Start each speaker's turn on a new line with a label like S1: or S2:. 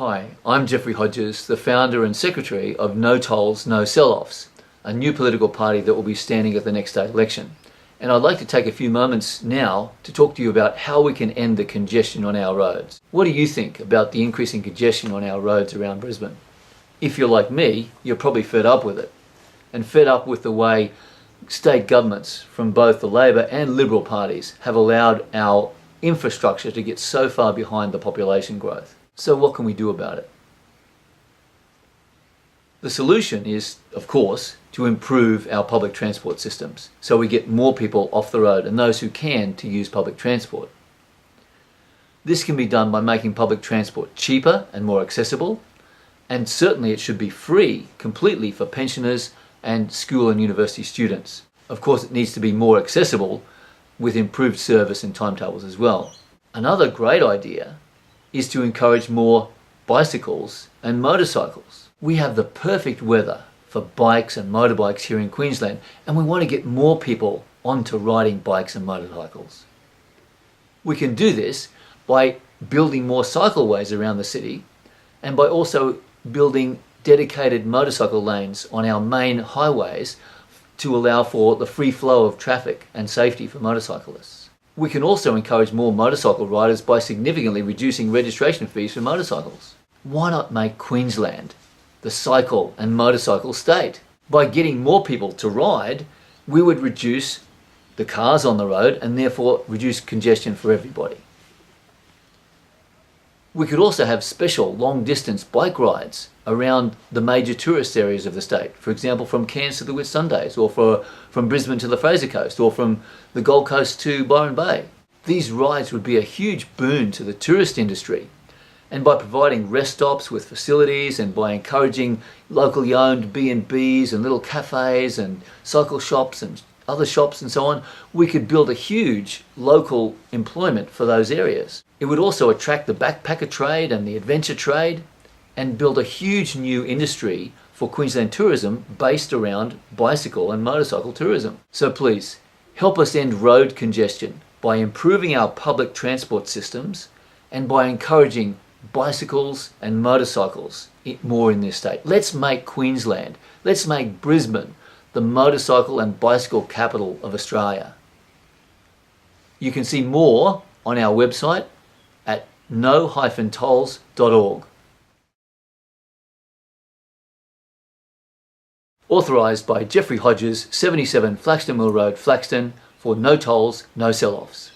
S1: Hi, I'm Jeffrey Hodges, the founder and secretary of No Tolls, No Sell-Offs, a new political party that will be standing at the next state election. And I'd like to take a few moments now to talk to you about how we can end the congestion on our roads. What do you think about the increasing congestion on our roads around Brisbane? If you're like me, you're probably fed up with it, and fed up with the way state governments from both the Labor and Liberal parties have allowed our infrastructure to get so far behind the population growth. So what can we do about it? The solution is, of course, to improve our public transport systems so we get more people off the road and those who can to use public transport. This can be done by making public transport cheaper and more accessible, and certainly it should be free completely for pensioners and school and university students. Of course, it needs to be more accessible with improved service and timetables as well. Another great idea is to encourage more bicycles and motorcycles. We have the perfect weather for bikes and motorbikes here in Queensland, and we want to get more people onto riding bikes and motorcycles. We can do this by building more cycleways around the city and by also building dedicated motorcycle lanes on our main highways to allow for the free flow of traffic and safety for motorcyclists. We can also encourage more motorcycle riders by significantly reducing registration fees for motorcycles. Why not make Queensland the cycle and motorcycle state? By getting more people to ride, we would reduce the cars on the road and therefore reduce congestion for everybody. We could also have special long-distance bike rides around the major tourist areas of the state. For example, from Cairns to the Whitsundays, or from Brisbane to the Fraser Coast, or from the Gold Coast to Byron Bay. These rides would be a huge boon to the tourist industry. And by providing rest stops with facilities and by encouraging locally owned B&Bs and little cafes and cycle shops and other shops and so on, we could build a huge local employment for those areas. It would also attract the backpacker trade and the adventure trade and build a huge new industry for Queensland tourism based around bicycle and motorcycle tourism. So please, help us end road congestion by improving our public transport systems and by encouraging bicycles and motorcycles more in this state. Let's make Queensland, let's make Brisbane the motorcycle and bicycle capital of Australia. You can see more on our website at no-tolls.org. Authorised by Jeffrey Hodges, 77 Flaxton Mill Road, Flaxton, for No Tolls, No Sell-Offs.